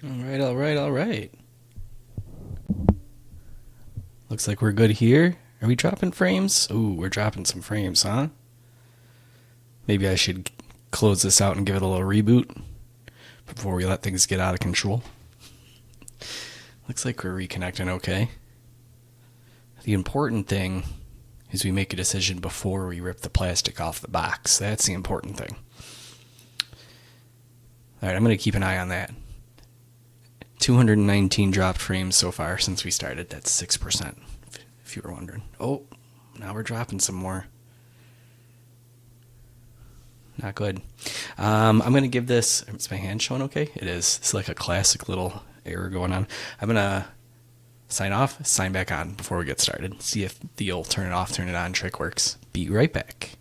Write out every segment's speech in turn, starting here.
All right. Looks like we're good here. Are we dropping frames? Ooh, we're dropping some frames, huh? Maybe I should close this out and give it a little reboot before we let things get out of control. Looks like we're reconnecting okay. The important thing is we make a decision before we rip the plastic off the box. That's the important thing. All right, I'm going to keep an eye on that. 219 dropped frames so far since we started. That's 6%, if you were wondering. Oh, now we're dropping some more. Not good. I'm going to give this... Is my hand showing okay? It is. It's like a classic little error going on. I'm going to sign off, sign back on before we get started. See if the old turn it off, turn it on trick works. Be right back.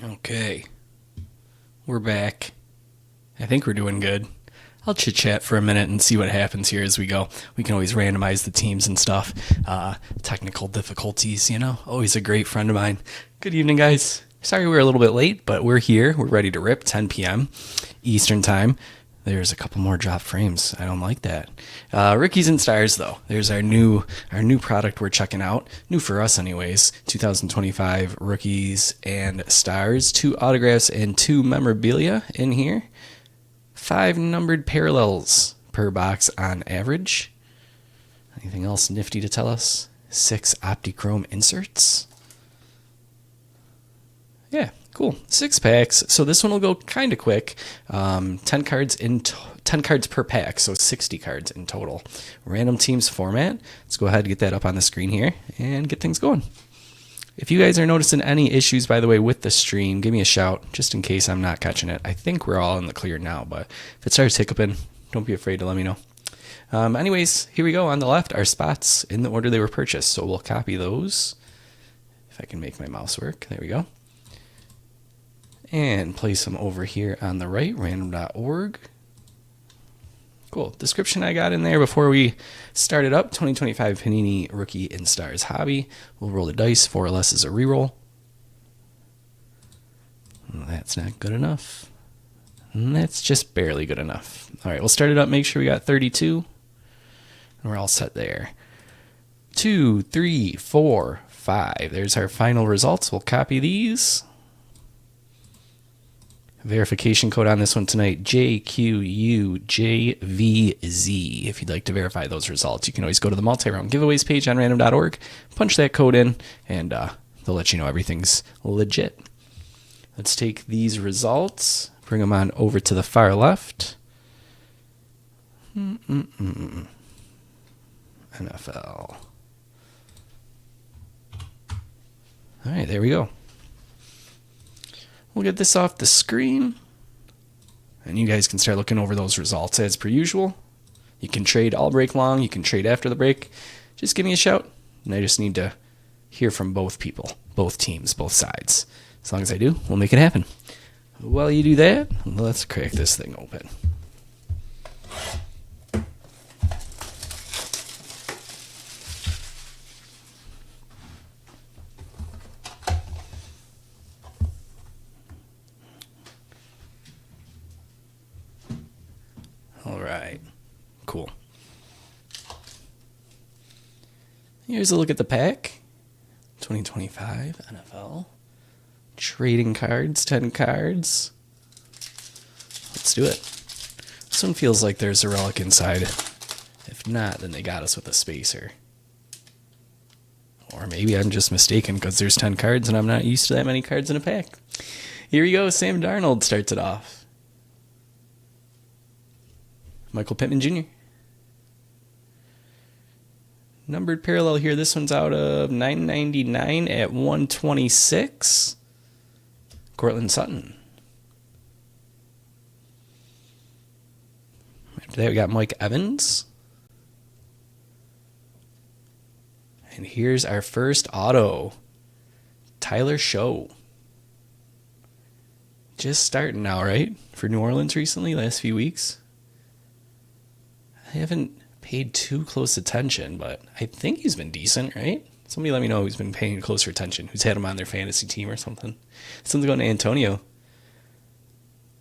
Okay, we're back. I think we're doing good. I'll chit-chat for a minute and see what happens here as we go. We can always randomize the teams and stuff. Technical difficulties, always a great friend of mine. Good evening, guys. Sorry we're a little bit late, but we're here. We're ready to rip, 10 p.m. Eastern time. There's a couple more drop frames. I don't like that. Rookies and Stars, though. There's our new product we're checking out. New for us, anyways. 2025 Rookies and Stars. 2 autographs and 2 memorabilia in here. 5 numbered parallels per box on average. Anything else nifty to tell us? 6 Optichrome inserts. Yeah, cool. 6 packs. So this one will go kind of quick. 10 cards 10 cards per pack, so 60 cards in total. Random teams format. Let's go ahead and get that up on the screen here and get things going. If you guys are noticing any issues, by the way, with the stream, give me a shout just in case I'm not catching it. I think we're all in the clear now, but if it starts hiccuping, don't be afraid to let me know. Anyways, here we go. On the left are spots in the order they were purchased, so we'll copy those. If I can make my mouse work. There we go. And place them over here on the right, random.org. Cool. Description I got in there before we started up. 2025 Panini Rookie and Stars Hobby. We'll roll the dice. 4 or less is a reroll. That's not good enough. And that's just barely good enough. All right, we'll start it up. Make sure we got 32. And we're all set there. 2, 3, 4, 5. There's our final results. We'll copy these. Verification code on this one tonight, JQUJVZ. If you'd like to verify those results, you can always go to the multi-round giveaways page on random.org, punch that code in, and they'll let you know everything's legit. Let's take these results, bring them on over to the far left. NFL. All right, there we go. We'll get this off the screen, and you guys can start looking over those results as per usual. You can trade all break long. You can trade after the break. Just give me a shout, and I just need to hear from both people, both teams, both sides. As long as I do, we'll make it happen. While you do that, let's crack this thing open. All right, cool. Here's a look at the pack. 2025 NFL. Trading cards, 10 cards. Let's do it. This one feels like there's a relic inside. If not, then they got us with a spacer. Or maybe I'm just mistaken because there's 10 cards and I'm not used to that many cards in a pack. Here we go. Sam Darnold starts it off. Michael Pittman Jr. Numbered parallel here. This one's out of 999 at 126. Cortland Sutton. After that, we got Mike Evans. And Here's our first auto. Tyler Show. Just starting now, right? For New Orleans recently, last few weeks. I haven't paid too close attention, but I think he's been decent, right? Somebody let me know who's been paying closer attention, who's had him on their fantasy team or something. Something's going to Antonio.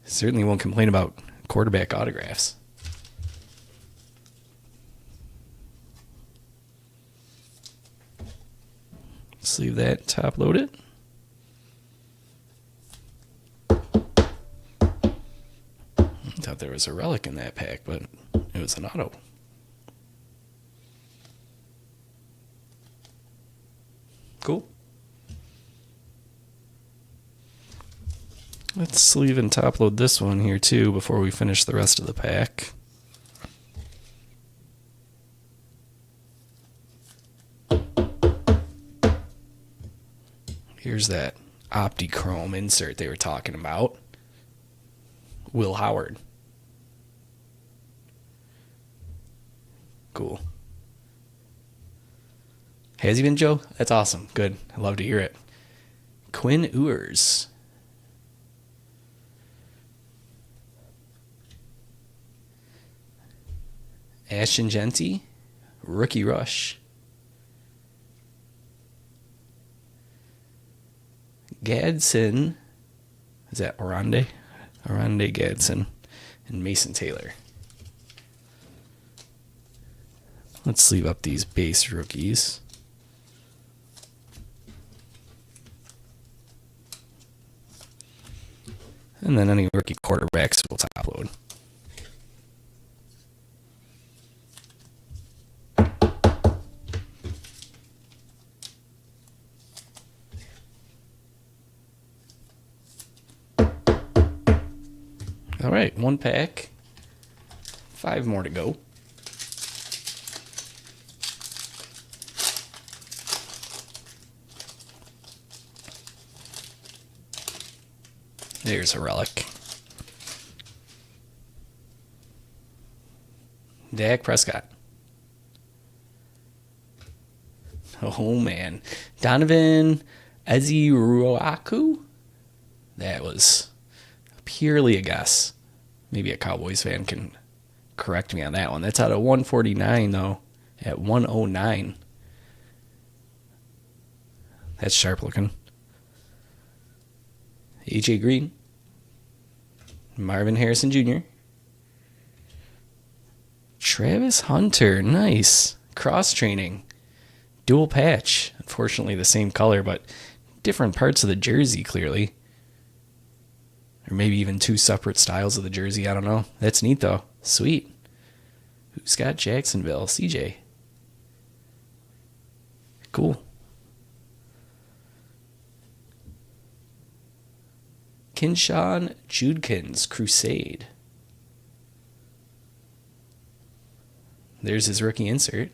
Certainly won't complain about quarterback autographs. Sleeve that, top load it. I thought there was a relic in that pack, but it was an auto. Cool. Let's sleeve and top load this one here too before we finish the rest of the pack. Here's that Optichrome insert they were talking about. Will Howard. Cool. Has he been, Joe? That's awesome. Good. I love to hear it. Quinn Ewers. Ashton Genty. Rookie Rush. Gadsden. Is that Orande? Orande Gadsden. And Mason Taylor. Let's sleeve up these base rookies. And then any rookie quarterbacks will top load. All right, one pack. 5 more to go. There's a relic. Dak Prescott. Oh, man. Donovan Eziruaku? That was purely a guess. Maybe a Cowboys fan can correct me on that one. That's out of 149, though, at 109. That's sharp looking. A.J. Green. Marvin Harrison Jr. Travis Hunter. Nice. Cross-training. Dual patch. Unfortunately, the same color, but different parts of the jersey, clearly. Or maybe even 2 separate styles of the jersey. I don't know. That's neat, though. Sweet. Who's got Jacksonville? CJ. Cool. Kinshawn Judkins, Crusade. There's his rookie insert.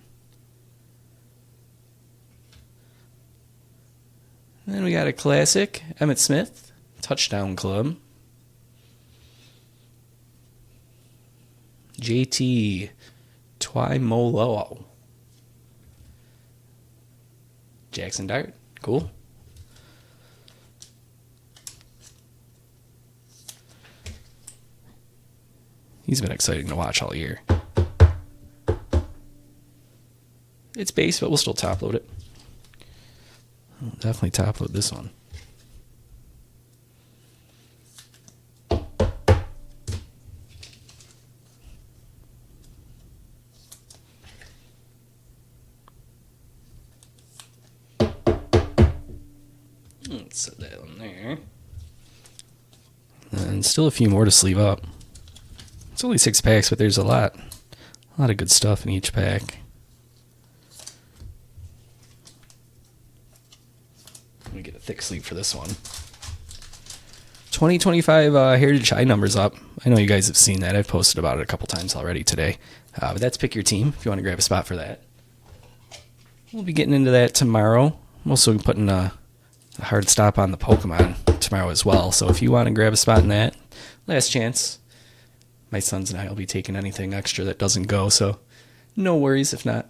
And then we got a classic, Emmitt Smith, Touchdown Club. JT Twaimolo. Jackson Dart, cool. He's been exciting to watch all year. It's base, but we'll still top load it. We'll definitely top load this one. Let's set that one there. And still a few more to sleeve up. It's only 6 packs, but there's a lot of good stuff in each pack. Let me get a thick sleeve for this one. 2025 Heritage High numbers up. I know you guys have seen that. I've posted about it a couple times already today. But that's Pick Your Team if you want to grab a spot for that. We'll be getting into that tomorrow. I'm also putting a hard stop on the Pokemon tomorrow as well. So if you want to grab a spot in that, last chance. My sons and I will be taking anything extra that doesn't go, so no worries if not.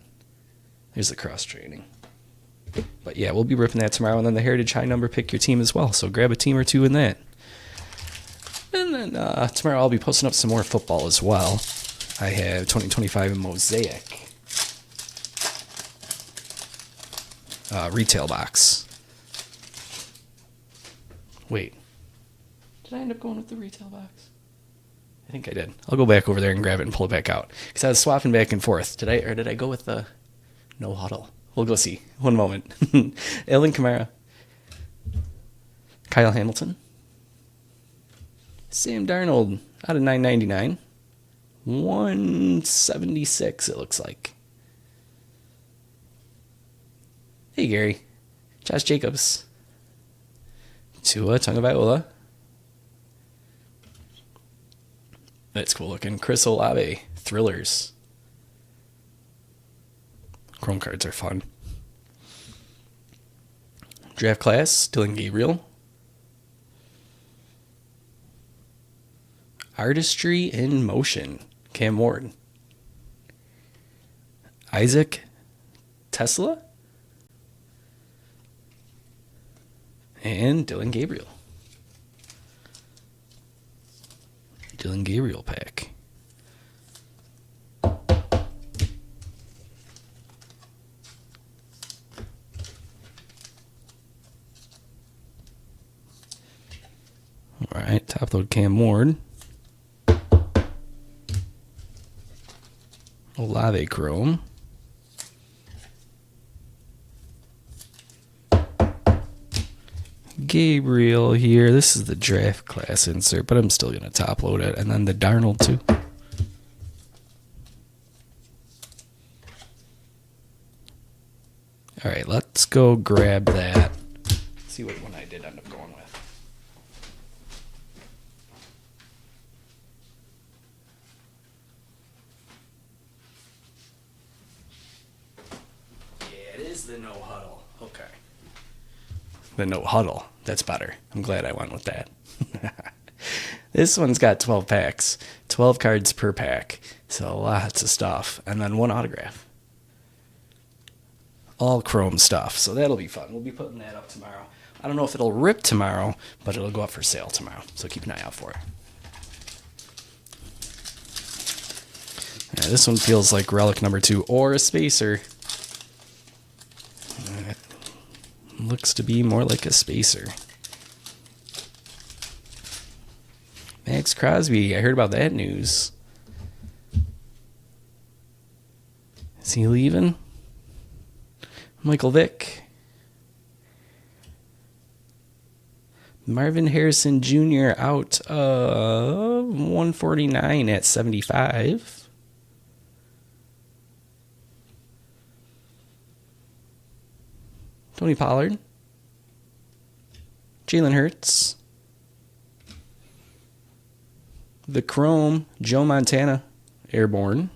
There's the cross training. But yeah, we'll be ripping that tomorrow. And then the Heritage High number, pick your team as well. So grab a team or two in that. And then tomorrow I'll be posting up some more football as well. I have 2025 in Mosaic retail box. Wait, did I end up going with the retail box? I think I did. I'll go back over there and grab it and pull it back out because I was swapping back and forth. Did I go with the no huddle? We'll go see. One moment. Alvin Kamara, Kyle Hamilton, Sam Darnold out of 999, 176 it looks like. Hey Gary, Josh Jacobs, Tua Tagovailoa. That's cool looking. Chris Olave, Thrillers. Chrome cards are fun. Draft class, Dylan Gabriel. Artistry in Motion, Cam Ward. Isaac Tesla. And Dylan Gabriel. Dylan Gabriel pack. All right, top load Cam Ward. Olave Chrome. Gabriel here. This is the draft class insert, but I'm still going to top load it. And then the Darnold too. All right, let's go grab that. See what one I did end up going with. Yeah, it is the no huddle. Okay. The no huddle. That's better. I'm glad I went with that. This one's got 12 packs. 12 cards per pack. So lots of stuff. And then one autograph. All chrome stuff. So that'll be fun. We'll be putting that up tomorrow. I don't know if it'll rip tomorrow, but it'll go up for sale tomorrow. So keep an eye out for it. Yeah, this one feels like relic number 2 or a spacer. Looks to be more like a spacer. Max Crosby, I heard about that news. Is he leaving? Michael Vick. Marvin Harrison Jr. out of 149 at 75. Tony Pollard. Jalen Hurts. The Chrome, Joe Montana, Airborne.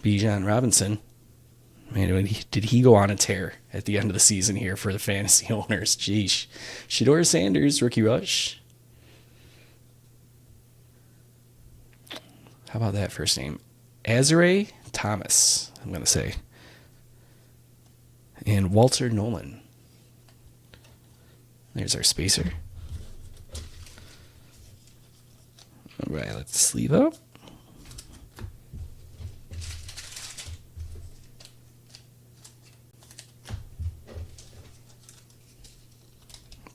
Bijan Robinson. Man, did he go on a tear at the end of the season here for the fantasy owners? Jeez. Shedeur Sanders, rookie rush. How about that first name? Azare Thomas, I'm going to say. And Walter Nolan. There's our spacer. All right, let's sleeve up.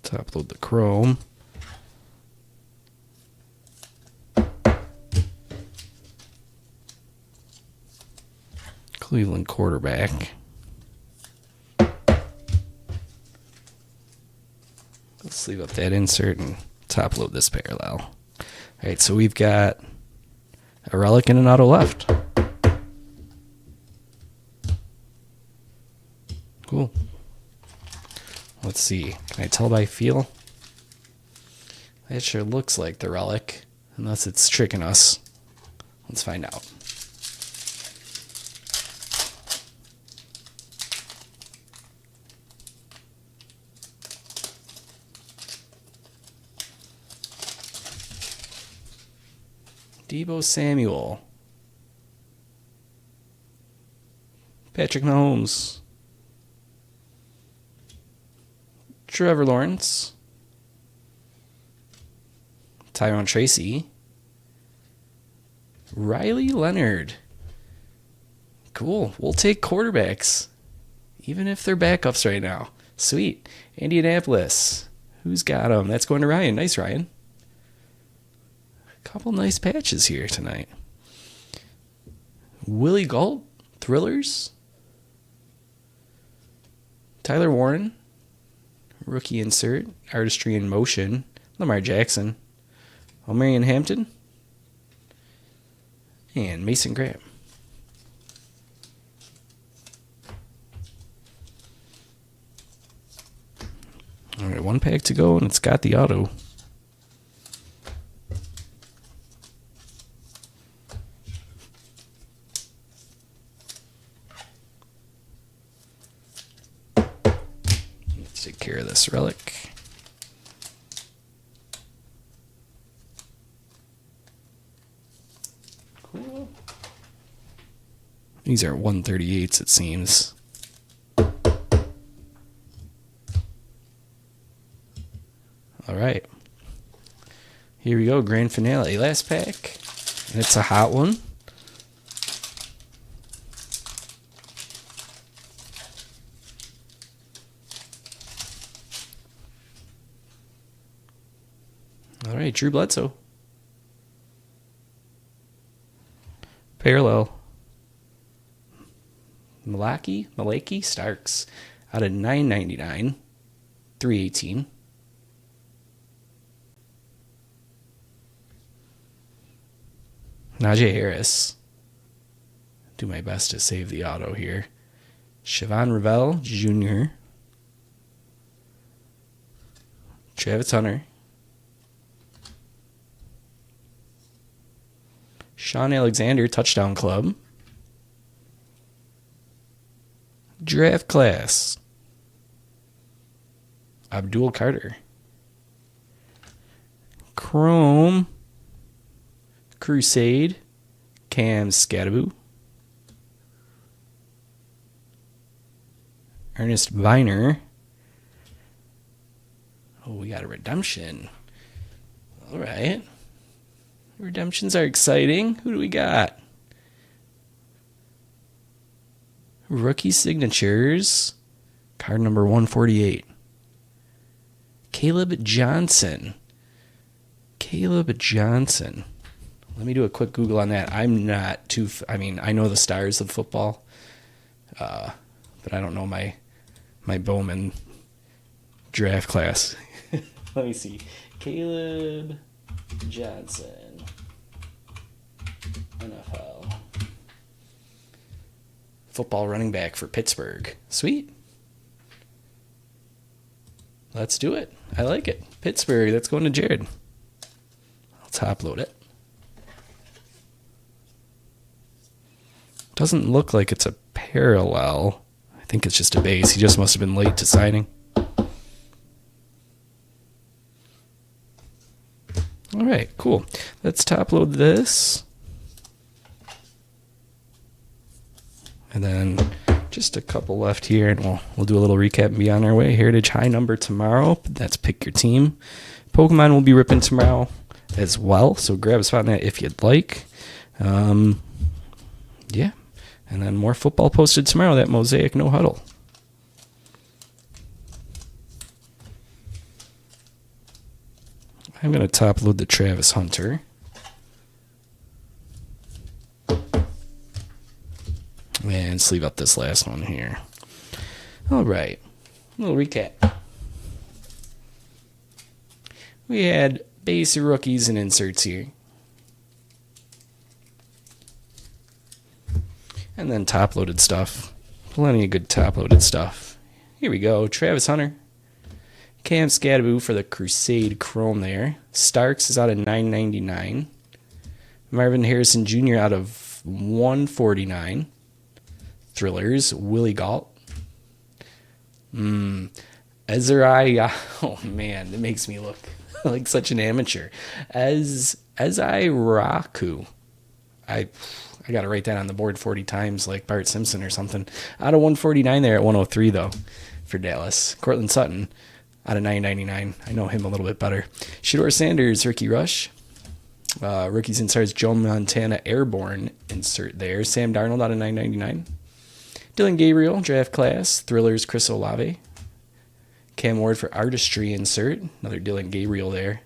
Top load the chrome. Cleveland quarterback. Let's sleeve up that insert and top load this parallel. All right, so we've got a relic and an auto left. Cool. Let's see. Can I tell by feel? That sure looks like the relic, unless it's tricking us. Let's find out. Deebo Samuel. Patrick Mahomes. Trevor Lawrence. Tyrone Tracy. Riley Leonard. Cool. We'll take quarterbacks, even if they're backups right now. Sweet. Indianapolis. Who's got them? That's going to Ryan. Nice, Ryan. A couple nice patches here tonight. Willie Galt. Thrillers. Tyler Warren. Rookie insert. Artistry in motion. Lamar Jackson. O'Marion Hampton. And Mason Graham. All right, one pack to go, and it's got the auto. Let's take care of this relic. Cool. These are 138s, it seems. All right. Here we go, grand finale. Last pack. And it's a hot one. All right, Drew Bledsoe. Parallel. Malaki Starks out of 999. 318. Najee Harris. Do my best to save the auto here. Siobhan Revelle Jr. Travis Hunter. Sean Alexander, Touchdown Club. Draft Class. Abdul Carter. Chrome. Crusade. Cam Scadaboo. Ernest Viner. Oh, we got a redemption. All right. Redemptions are exciting. Who do we got? Rookie signatures. Card number 148. Caleb Johnson. Let me do a quick Google on that. I'm not too... I know the stars of football, but I don't know my Bowman draft class. Let me see. Caleb Johnson. NFL. Football running back for Pittsburgh. Sweet. Let's do it. I like it. Pittsburgh. That's going to Jared. I'll top load it. Doesn't look like it's a parallel. I think it's just a base. He just must have been late to signing. All right, cool. Let's top load this. And then just a couple left here, and we'll do a little recap and be on our way. Heritage High number tomorrow. That's Pick Your Team. Pokemon will be ripping tomorrow as well, so grab a spot in that if you'd like. Yeah. And then more football posted tomorrow, that Mosaic No Huddle. I'm going to top load the Travis Hunter. And sleeve up this last one here. All right. A little recap. We had base rookies and inserts here. And then top-loaded stuff. Plenty of good top-loaded stuff. Here we go. Travis Hunter. Cam Scadaboo for the Crusade Chrome there. Starks is out of 999. Marvin Harrison Jr. out of 149. Thrillers. Willie Galt. Ezra. Oh, man. That makes me look like such an amateur. Ezai Raku. I got to write that on the board 40 times like Bart Simpson or something. Out of 149 there at 103, though, for Dallas. Cortland Sutton out of 999. I know him a little bit better. Shedeur Sanders, Ricky Rush. Rookies inserts Joe Montana Airborne insert there. Sam Darnold out of 999. Dylan Gabriel, draft class. Thrillers, Chris Olave. Cam Ward for artistry insert. Another Dylan Gabriel there.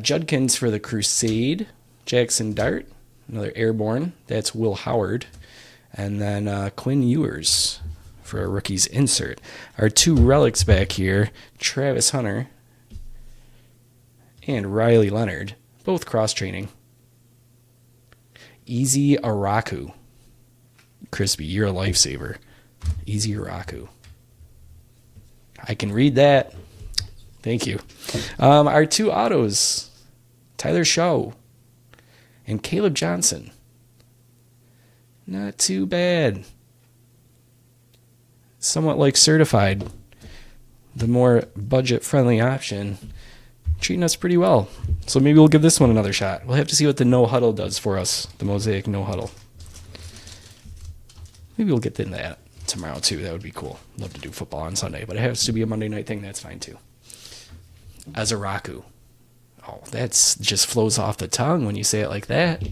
Judkins for the Crusade. Jackson Dart, another Airborne. That's Will Howard. And then Quinn Ewers for a rookies insert. Our two relics back here, Travis Hunter and Riley Leonard, both cross-training. Easy Araku. Crispy, you're a lifesaver. Easy Araku. I can read that. Thank you. Our two autos, Tyler Shaw and Caleb Johnson. Not too bad. Somewhat like certified. The more budget-friendly option. Treating us pretty well. So maybe we'll give this one another shot. We'll have to see what the no huddle does for us. The Mosaic no huddle. Maybe we'll get into that tomorrow too. That would be cool. Love to do football on Sunday, but it has to be a Monday night thing. That's fine too. Azaraku. Oh, that's just flows off the tongue when you say it like that.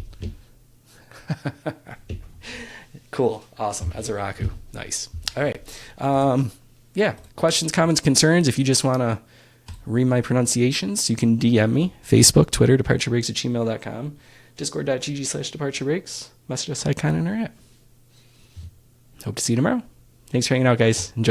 Cool. Awesome. Azaraku. Nice. All right. Yeah. Questions, comments, concerns. If you just want to read my pronunciations, you can DM me. Facebook, Twitter, departurebreaks@gmail.com. Discord.gg/departurebreaks. Message us icon in our app. Hope to see you tomorrow. Thanks for hanging out, guys. Enjoy.